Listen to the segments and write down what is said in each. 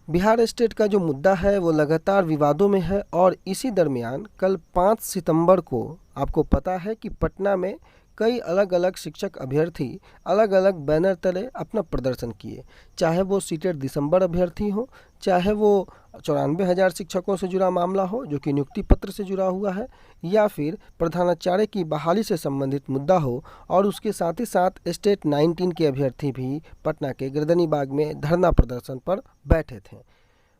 Bihar state का जो मुद्दा है वो लगातार विवादों में है और इसी दरमियान कल 5 सितंबर को आपको पता है कि पटना में कई अलग अलग शिक्षक अभ्यर्थी अलग अलग बैनर तले अपना प्रदर्शन किए। चाहे वो सीटेड दिसंबर अभ्यर्थी हो, चाहे वो 94,000 शिक्षकों से जुड़ा मामला हो जो कि नियुक्ति पत्र से जुड़ा हुआ है, या फिर प्रधानाचार्य की बहाली से संबंधित मुद्दा हो, और उसके साथ ही साथ स्टेट 19 के अभ्यर्थी भी पटना के गर्दनी बाग में धरना प्रदर्शन पर बैठे थे।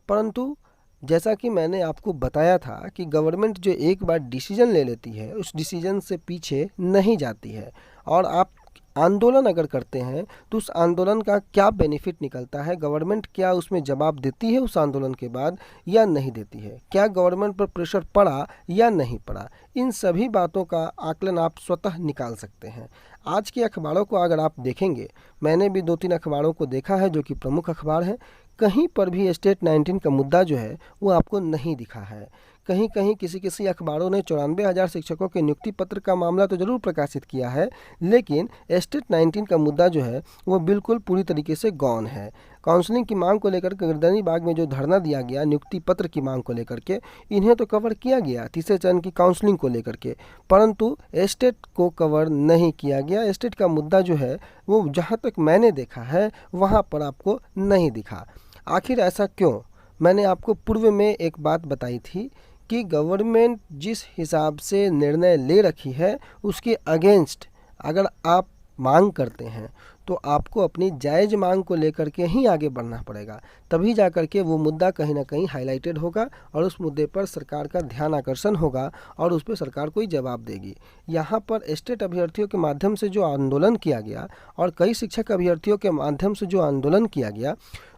परंतु जैसा कि मैंने आपको बताया था कि गवर्नमेंट जो एक बार डिसीजन ले लेती है उस डिसीजन से पीछे नहीं जाती है, और आप आंदोलन अगर करते हैं तो उस आंदोलन का क्या बेनिफिट निकलता है, गवर्नमेंट क्या उसमें जवाब देती है उस आंदोलन के बाद या नहीं देती है, क्या गवर्नमेंट पर प्रेशर पड़ा या नहीं पड़ा, इन सभी बातों का आकलन आप स्वतः निकाल सकते हैं। आज के अखबारों को अगर आप देखेंगे, मैंने भी 2-3 अखबारों को देखा है जो कि प्रमुख अखबार हैं, कहीं पर भी स्टेट 19 का मुद्दा जो है वो आपको नहीं दिखा है। कहीं कहीं किसी किसी अखबारों ने 94,000 शिक्षकों के नियुक्ति पत्र का मामला तो जरूर प्रकाशित किया है, लेकिन स्टेट 19 का मुद्दा जो है वो बिल्कुल पूरी तरीके से गौन है। काउंसलिंग की मांग को लेकर गर्दनी बाग में जो धरना दिया गया नियुक्ति पत्र की मांग को लेकर के, इन्हें तो कवर किया गया तीसरे चरण की काउंसलिंग को लेकर के, परंतु स्टेट को कवर नहीं किया गया। स्टेट का मुद्दा जो है वो जहाँ तक मैंने देखा है वहाँ पर आपको नहीं दिखा। आखिर ऐसा क्यों? मैंने आपको पूर्व में एक बात बताई थी कि गवर्नमेंट जिस हिसाब से निर्णय ले रखी है उसके अगेंस्ट अगर आप मांग करते हैं तो आपको अपनी जायज़ मांग को लेकर के ही आगे बढ़ना पड़ेगा, तभी जा कर के वो मुद्दा कहीं ना कहीं हाईलाइटेड होगा और उस मुद्दे पर सरकार का ध्यान आकर्षण होगा और उस पर सरकार कोई जवाब देगी। यहाँ पर स्टेट अभ्यर्थियों के माध्यम से जो आंदोलन किया गया और कई शिक्षक अभ्यर्थियों के माध्यम से जो आंदोलन किया गया,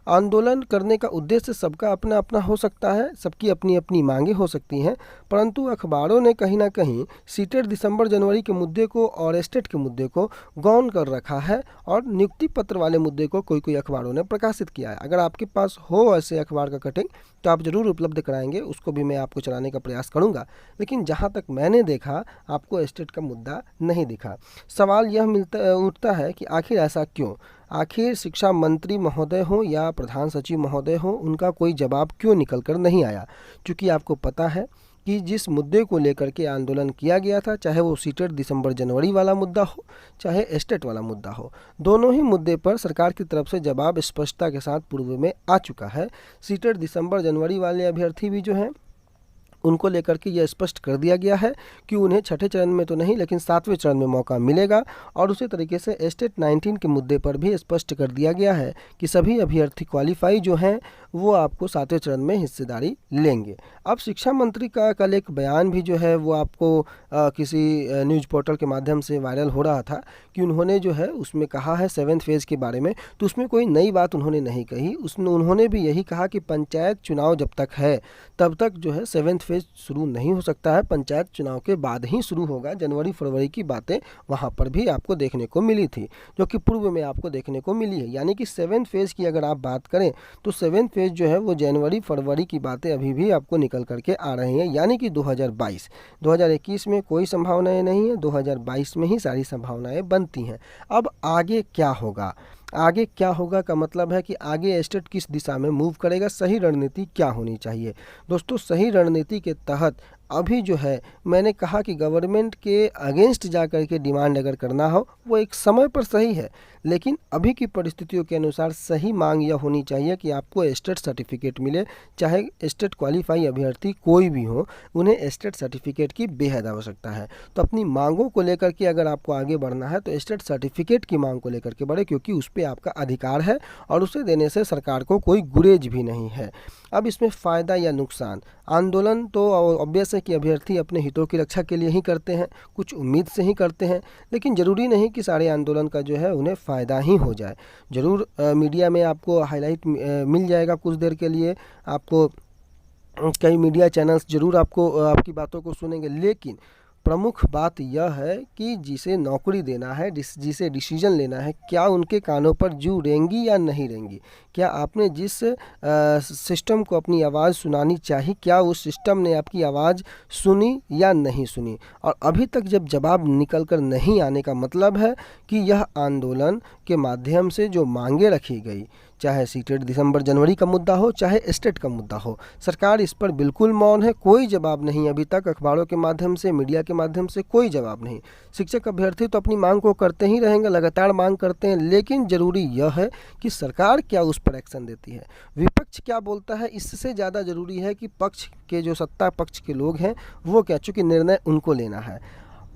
आंदोलन करने का उद्देश्य सबका अपना अपना हो सकता है, सबकी अपनी अपनी मांगें हो सकती हैं, परंतु अखबारों ने कहीं ना कहीं सीटेड दिसंबर जनवरी के मुद्दे को और स्टेट के मुद्दे को गौन कर रखा है और नियुक्ति पत्र वाले मुद्दे को कोई कोई अखबारों ने प्रकाशित किया है। अगर आपके पास हो ऐसे अखबार का कटिंग तो आप ज़रूर उपलब्ध कराएंगे, उसको भी मैं आपको चलाने का प्रयास करूँगा, लेकिन जहाँ तक मैंने देखा आपको स्टेट का मुद्दा नहीं दिखा। सवाल यह उठता है कि आखिर ऐसा क्यों? आखिर शिक्षा मंत्री महोदय हों या प्रधान सचिव महोदय हों, उनका कोई जवाब क्यों निकल कर नहीं आया? क्योंकि आपको पता है कि जिस मुद्दे को लेकर के आंदोलन किया गया था, चाहे वो सीटेड दिसंबर जनवरी वाला मुद्दा हो चाहे स्टेट वाला मुद्दा हो, दोनों ही मुद्दे पर सरकार की तरफ से जवाब स्पष्टता के साथ पूर्व में आ चुका है। सीटेड दिसंबर जनवरी वाले अभ्यर्थी भी जो हैं उनको लेकर के यह स्पष्ट कर दिया गया है कि उन्हें छठे चरण में तो नहीं लेकिन 7वें चरण में मौका मिलेगा, और उसी तरीके से स्टेट 19 के मुद्दे पर भी स्पष्ट कर दिया गया है कि सभी अभ्यर्थी क्वालिफाई जो हैं वो आपको 7वें चरण में हिस्सेदारी लेंगे। अब शिक्षा मंत्री का कल एक बयान भी जो है वो आपको किसी न्यूज़ पोर्टल के माध्यम से वायरल हो रहा था कि उन्होंने जो है उसमें कहा है 7th फेज़ के बारे में, तो उसमें कोई नई बात उन्होंने नहीं कही। उन्होंने भी यही कहा कि पंचायत चुनाव जब तक है तब तक जो है 7th फेज शुरू नहीं हो सकता है, पंचायत चुनाव के बाद ही शुरू होगा। जनवरी फरवरी की बातें वहां पर भी आपको देखने को मिली थी, जो कि पूर्व में आपको देखने को मिली है। यानी कि 7th फेज की अगर आप बात करें तो 7th फेज जो है वो जनवरी फरवरी की बातें अभी भी आपको निकल करके आ रही हैं, यानी कि 2021 में कोई संभावनाएं नहीं है, 2022 में ही सारी संभावनाएं बनती हैं। अब आगे क्या होगा? आगे क्या होगा का मतलब है कि आगे स्टेट किस दिशा में मूव करेगा, सही रणनीति क्या होनी चाहिए। दोस्तों, सही रणनीति के तहत अभी जो है मैंने कहा कि गवर्नमेंट के अगेंस्ट जा कर के डिमांड अगर करना हो वो एक समय पर सही है, लेकिन अभी की परिस्थितियों के अनुसार सही मांग यह होनी चाहिए कि आपको स्टेट सर्टिफिकेट मिले, चाहे स्टेट क्वालिफाई अभ्यर्थी कोई भी हो, उन्हें स्टेट सर्टिफिकेट की बेहद आवश्यकता है। तो अपनी मांगों को लेकर के अगर आपको आगे बढ़ना है तो स्टेट सर्टिफिकेट की मांग को लेकर के बढ़े, क्योंकि उस पर आपका अधिकार है और उसे देने से सरकार को कोई गुरेज भी नहीं है। अब इसमें फ़ायदा या नुकसान, आंदोलन तो ऑब्वियस है कि अभ्यर्थी अपने हितों की रक्षा के लिए ही करते हैं, कुछ उम्मीद से ही करते हैं, लेकिन ज़रूरी नहीं कि सारे आंदोलन का जो है उन्हें फ़ायदा ही हो जाए। ज़रूर मीडिया में आपको हाईलाइट मिल जाएगा कुछ देर के लिए, आपको कई मीडिया चैनल्स ज़रूर आपको आपकी बातों को सुनेंगे, लेकिन प्रमुख बात यह है कि जिसे नौकरी देना है, जिसे डिसीजन लेना है, क्या उनके कानों पर जू रेंगी या नहीं रेंगी? क्या आपने जिस सिस्टम को अपनी आवाज़ सुनानी चाहिए, क्या उस सिस्टम ने आपकी आवाज़ सुनी या नहीं सुनी? और अभी तक जब जवाब निकल कर नहीं आने का मतलब है कि यह आंदोलन के माध्यम से जो मांगे रखी गई, चाहे सीटेट दिसंबर जनवरी का मुद्दा हो, चाहे स्टेट का मुद्दा हो, सरकार इस पर बिल्कुल मौन है। कोई जवाब नहीं अभी तक, अखबारों के माध्यम से, मीडिया के माध्यम से कोई जवाब नहीं। शिक्षक अभ्यर्थी तो अपनी मांग को करते ही रहेंगे, लगातार मांग करते हैं, लेकिन ज़रूरी यह है कि सरकार क्या उस पर एक्शन देती है, विपक्ष क्या बोलता है। इससे ज़्यादा ज़रूरी है कि पक्ष के जो सत्ता पक्ष के लोग हैं वो क्या, चूँकि निर्णय उनको लेना है।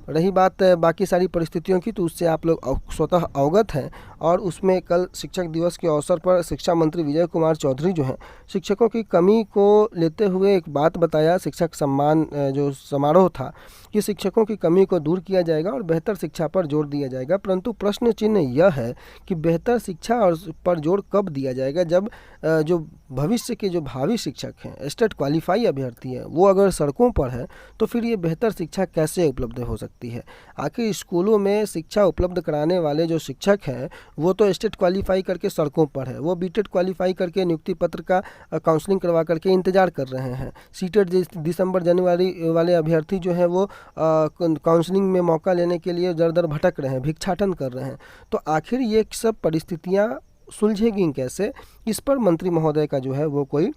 रही बात बाकी सारी परिस्थितियों की, तो उससे आप लोग स्वतः अवगत हैं। और उसमें कल शिक्षक दिवस के अवसर पर शिक्षा मंत्री विजय कुमार चौधरी जो हैं, शिक्षकों की कमी को लेते हुए एक बात बताया। शिक्षक सम्मान जो समारोह था कि शिक्षकों की कमी को दूर किया जाएगा और बेहतर शिक्षा पर जोर दिया जाएगा, परंतु प्रश्न चिन्ह यह है कि बेहतर शिक्षा और पर जोर कब दिया जाएगा, जब जो भविष्य के जो भावी शिक्षक हैं, स्टेट क्वालिफाई अभ्यर्थी हैं, वो अगर सड़कों पर है तो फिर ये बेहतर शिक्षा कैसे उपलब्ध हो सकती है। आखिर स्कूलों में शिक्षा उपलब्ध कराने वाले जो शिक्षक हैं वो तो स्टेट क्वालिफाई करके सड़कों पर है, वो बीटेड क्वालिफाई करके नियुक्ति पत्र का काउंसलिंग करवा करके इंतजार कर रहे हैं। सीटेट दिसंबर जनवरी वाले अभ्यर्थी जो हैं वो काउंसलिंग में मौका लेने के लिए दर दर भटक रहे हैं, भिक्षाटन कर रहे हैं। तो आखिर ये सब परिस्थितियाँ सुलझेगी कैसे, इस पर मंत्री महोदय का जो है वो कोई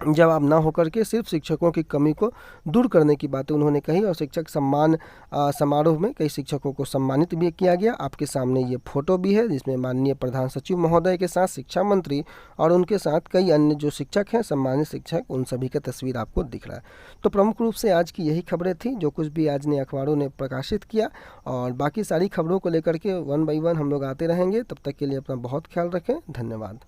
जवाब ना होकर के सिर्फ शिक्षकों की कमी को दूर करने की बातें उन्होंने कही। और शिक्षक सम्मान समारोह में कई शिक्षकों को सम्मानित भी किया गया। आपके सामने ये फोटो भी है जिसमें माननीय प्रधान सचिव महोदय के साथ शिक्षा मंत्री और उनके साथ कई अन्य जो शिक्षक हैं, सम्मानित शिक्षक, उन सभी का तस्वीर आपको दिख रहा है। तो प्रमुख रूप से आज की यही खबरें थी जो कुछ भी आज ने अखबारों ने प्रकाशित किया, और बाकी सारी खबरों को लेकर के वन बाई वन हम लोग आते रहेंगे। तब तक के लिए अपना बहुत ख्याल रखें। धन्यवाद।